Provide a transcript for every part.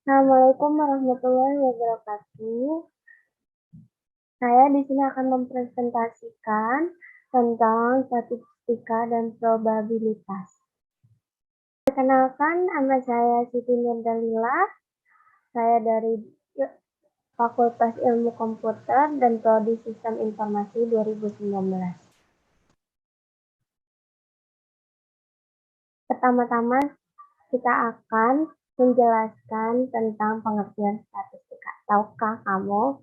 Assalamualaikum warahmatullahi wabarakatuh. Saya di sini akan mempresentasikan tentang statistika dan probabilitas. Perkenalkan, nama saya Siti Nurdalila. Saya dari Fakultas Ilmu Komputer dan Prodi Sistem Informasi 2019. Pertama-tama, kita akan menjelaskan tentang pengertian statistika. Tahukah kamu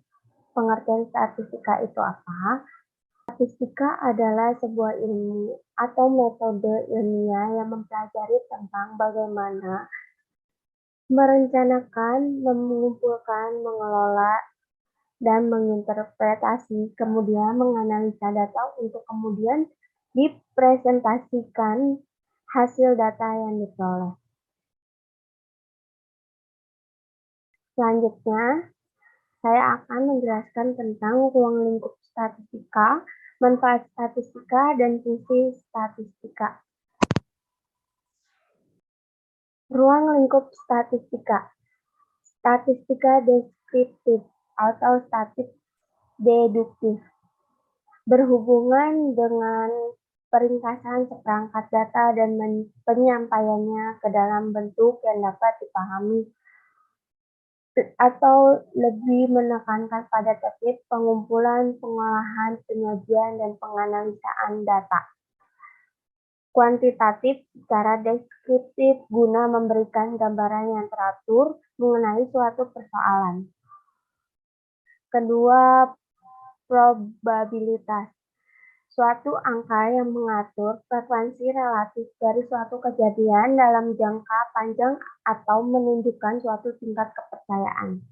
pengertian statistika itu apa? Statistika adalah sebuah ilmu atau metode ilmiah yang mempelajari tentang bagaimana merencanakan, mengumpulkan, mengelola, dan menginterpretasi, kemudian menganalisa data untuk kemudian dipresentasikan hasil data yang diperoleh. Selanjutnya, saya akan menjelaskan tentang ruang lingkup statistika, manfaat statistika, dan fungsi statistika. Ruang lingkup statistika. Statistika deskriptif atau statistik deduktif berhubungan dengan peringkasan seperangkat data dan penyampaiannya ke dalam bentuk yang dapat dipahami atau lebih menekankan pada tertib pengumpulan, pengolahan, penyajian, dan penganalisaan data. Kuantitatif secara deskriptif guna memberikan gambaran yang teratur mengenai suatu persoalan. Kedua, probabilitas. Suatu angka yang mengatur frekuensi relatif dari suatu kejadian dalam jangka panjang atau menunjukkan suatu tingkat kepercayaan.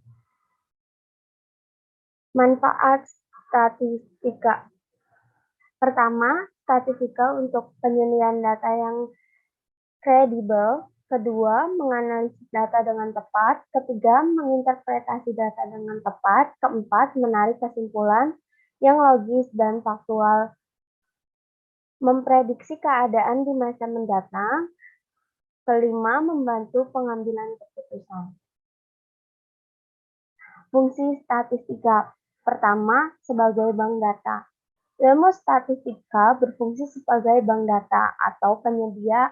Manfaat statistika. Pertama, statistika untuk penyediaan data yang kredibel. Kedua, menganalisis data dengan tepat. Ketiga, menginterpretasi data dengan tepat. Keempat, menarik kesimpulan yang logis dan faktual. Memprediksi keadaan di masa mendatang. Kelima, membantu pengambilan keputusan. Fungsi statistika. Pertama, sebagai bank data. Ilmu statistika berfungsi sebagai bank data atau penyedia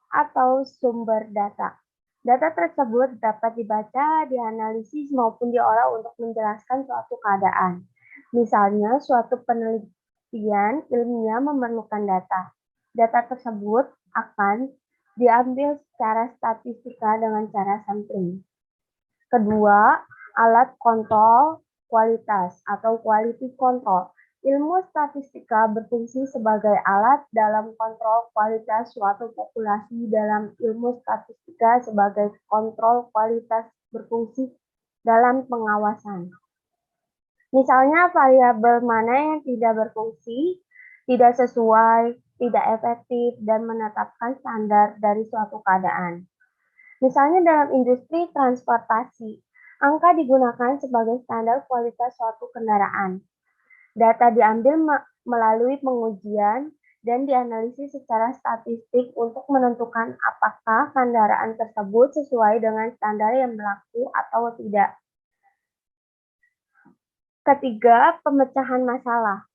atau sumber data. Data tersebut dapat dibaca, dianalisis, maupun diolah untuk menjelaskan suatu keadaan. Misalnya, suatu penelitian ilmiah memerlukan data. Data tersebut akan diambil secara statistika dengan cara sampling. Kedua, alat kontrol kualitas atau quality control. Ilmu statistika berfungsi sebagai alat dalam kontrol kualitas suatu populasi. Dalam ilmu statistika sebagai kontrol kualitas berfungsi dalam pengawasan. Misalnya variabel mana yang tidak berfungsi, tidak sesuai, tidak efektif, dan menetapkan standar dari suatu keadaan. Misalnya dalam industri transportasi, angka digunakan sebagai standar kualitas suatu kendaraan. Data diambil melalui pengujian dan dianalisis secara statistik untuk menentukan apakah kendaraan tersebut sesuai dengan standar yang berlaku atau tidak. Ketiga, pemecahan masalah.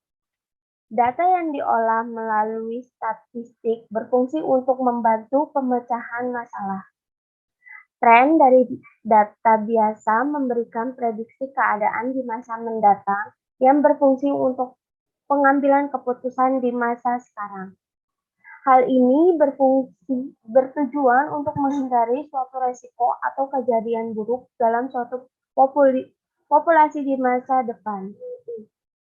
Data yang diolah melalui statistik berfungsi untuk membantu pemecahan masalah. Tren dari data biasa memberikan prediksi keadaan di masa mendatang yang berfungsi untuk pengambilan keputusan di masa sekarang. Hal ini bertujuan untuk menghindari suatu resiko atau kejadian buruk dalam suatu populasi di masa depan.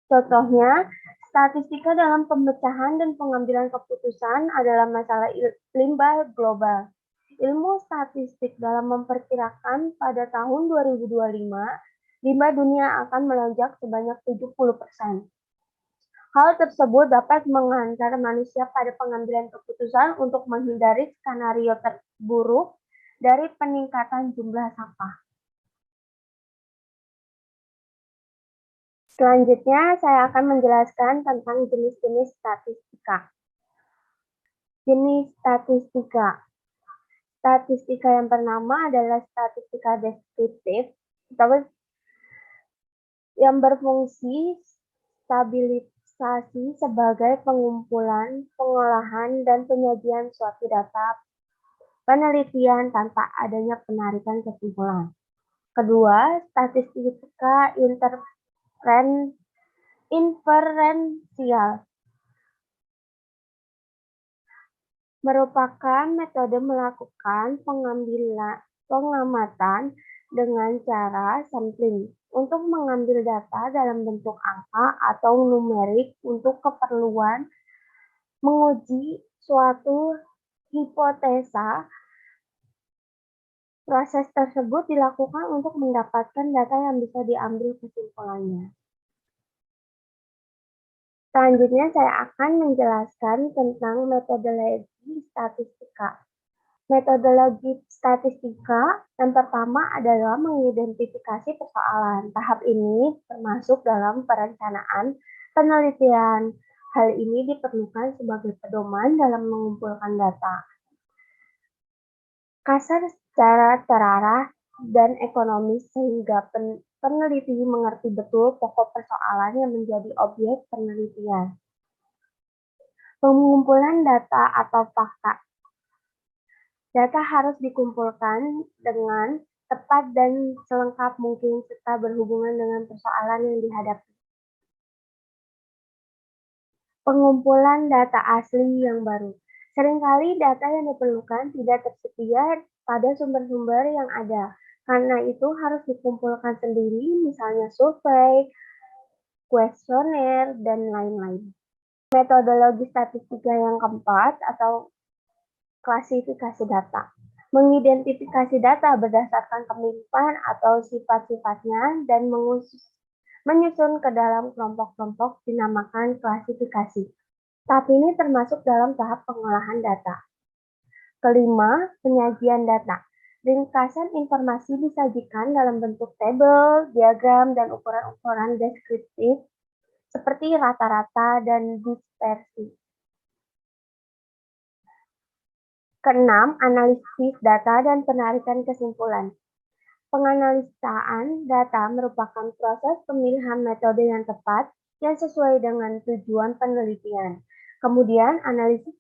Contohnya, statistika dalam pemecahan dan pengambilan keputusan adalah masalah limbah global. Ilmu statistik dalam memperkirakan pada tahun 2025, limbah dunia akan melonjak sebanyak 70%. Hal tersebut dapat menghantar manusia pada pengambilan keputusan untuk menghindari skenario terburuk dari peningkatan jumlah sampah. Selanjutnya, saya akan menjelaskan tentang jenis-jenis statistika. Jenis statistika. Statistika yang pertama adalah statistika deskriptif, atau yang berfungsi stabilisasi sebagai pengumpulan, pengolahan, dan penyajian suatu data penelitian tanpa adanya penarikan kesimpulan. Kedua, statistika inferensial merupakan metode melakukan pengamatan dengan cara sampling untuk mengambil data dalam bentuk angka atau numerik untuk keperluan menguji suatu hipotesa. Proses tersebut dilakukan untuk mendapatkan data yang bisa diambil kesimpulannya. Selanjutnya saya akan menjelaskan tentang metodologi statistika. Metodologi statistika yang pertama adalah mengidentifikasi persoalan. Tahap ini termasuk dalam perencanaan penelitian. Hal ini diperlukan sebagai pedoman dalam mengumpulkan data. Kasar secara terarah dan ekonomis sehingga peneliti mengerti betul pokok persoalan yang menjadi objek penelitian. Pengumpulan data atau fakta. Data harus dikumpulkan dengan tepat dan selengkap mungkin serta berhubungan dengan persoalan yang dihadapi. Pengumpulan data asli yang baru. Seringkali data yang diperlukan tidak tersedia pada sumber-sumber yang ada. Karena itu harus dikumpulkan sendiri, misalnya survei, kuesioner, dan lain-lain. Metodologi statistika yang keempat atau klasifikasi data. Mengidentifikasi data berdasarkan kemiripan atau sifat-sifatnya dan menyusun ke dalam kelompok-kelompok dinamakan klasifikasi. Tahap ini termasuk dalam tahap pengolahan data. Kelima, penyajian data. Ringkasan informasi disajikan dalam bentuk tabel, diagram, dan ukuran-ukuran deskriptif seperti rata-rata dan dispersi. Keenam, analisis data dan penarikan kesimpulan. Penganalisaan data merupakan proses pemilihan metode yang tepat yang sesuai dengan tujuan penelitian. Kemudian, analisis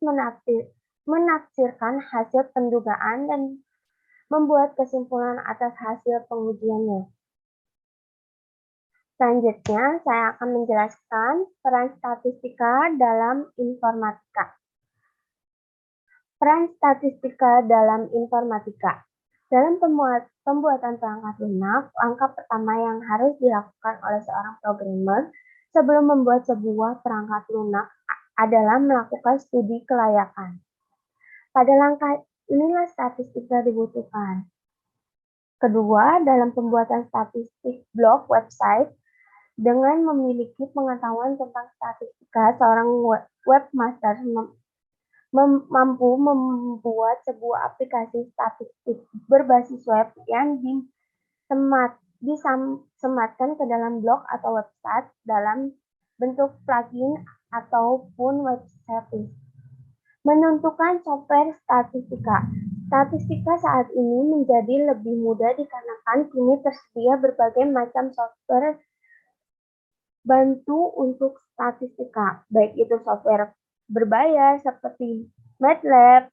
menafsirkan hasil pendugaan dan membuat kesimpulan atas hasil pengujiannya. Selanjutnya, saya akan menjelaskan peran statistika dalam informatika. Peran statistika dalam informatika. Dalam pembuatan perangkat lunak, langkah pertama yang harus dilakukan oleh seorang programmer sebelum membuat sebuah perangkat lunak adalah melakukan studi kelayakan. Pada langkah inilah statistika dibutuhkan. Kedua, dalam pembuatan statistik blog website, dengan memiliki pengetahuan tentang statistika, seorang webmaster mampu membuat sebuah aplikasi statistik berbasis web yang disematkan ke dalam blog atau website dalam bentuk plugin ataupun web service. Menentukan software statistika. Statistika saat ini menjadi lebih mudah dikarenakan kini tersedia berbagai macam software bantu untuk statistika, baik itu software berbayar seperti MATLAB,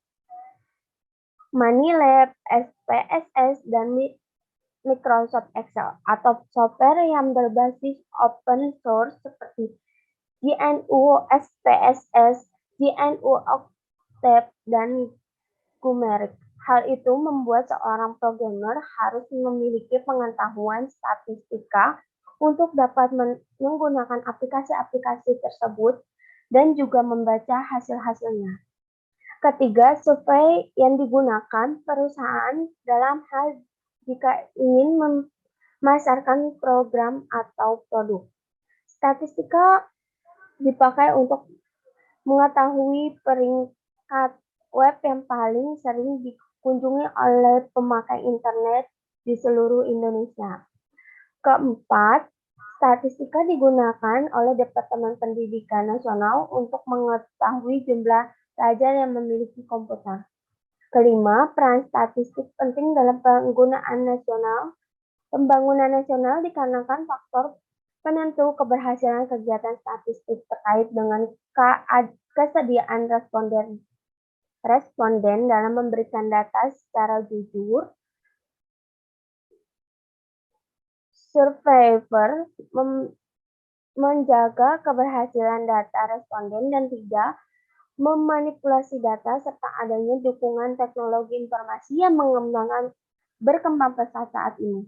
MoneyLab, SPSS, dan Microsoft Excel, atau software yang berbasis open source seperti GNU, SPSS, GNU Octave, dan Numeric. Hal itu membuat seorang programmer harus memiliki pengetahuan statistika untuk dapat menggunakan aplikasi-aplikasi tersebut dan juga membaca hasil-hasilnya. Ketiga, survei yang digunakan perusahaan dalam hal jika ingin memasarkan program atau produk. Statistika dipakai untuk mengetahui peringkat web yang paling sering dikunjungi oleh pemakai internet di seluruh Indonesia. Keempat, statistika digunakan oleh Departemen Pendidikan Nasional untuk mengetahui jumlah pelajar yang memiliki komputer. Kelima, peran statistik penting dalam pembangunan nasional dikarenakan faktor penentu keberhasilan kegiatan statistik terkait dengan kesediaan responden dalam memberikan data secara jujur. Survivor menjaga keberhasilan data responden dan tidak memanipulasi data serta adanya dukungan teknologi informasi yang berkembang pesat saat ini.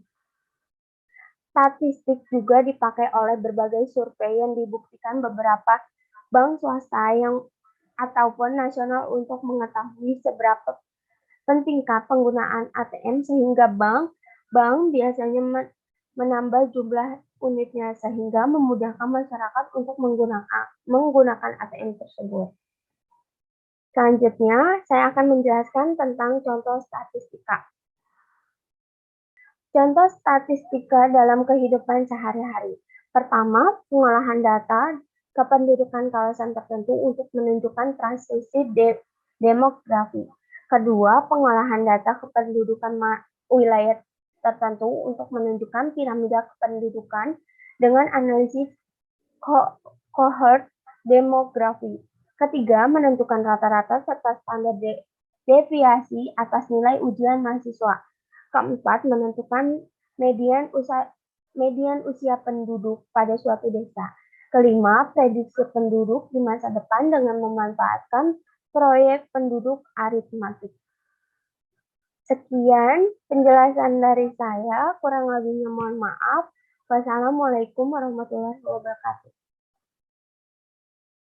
Statistik juga dipakai oleh berbagai survei yang dibuktikan beberapa bank swasta ataupun nasional untuk mengetahui seberapa pentingkah penggunaan ATM sehingga bank biasanya menambah jumlah unitnya sehingga memudahkan masyarakat untuk menggunakan ATM tersebut. Selanjutnya, saya akan menjelaskan tentang contoh statistika. Contoh statistika dalam kehidupan sehari-hari. Pertama, pengolahan data kependudukan kawasan tertentu untuk menunjukkan transisi demografi. Kedua, pengolahan data kependudukan wilayah tertentu untuk menunjukkan piramida kependudukan dengan analisis cohort demografi. Ketiga, menentukan rata-rata serta standar deviasi atas nilai ujian mahasiswa. Keempat, menentukan median usia penduduk pada suatu desa. Kelima, prediksi penduduk di masa depan dengan memanfaatkan proyek penduduk aritmatik. Sekian penjelasan dari saya, kurang lebihnya mohon maaf. Wassalamualaikum warahmatullahi wabarakatuh.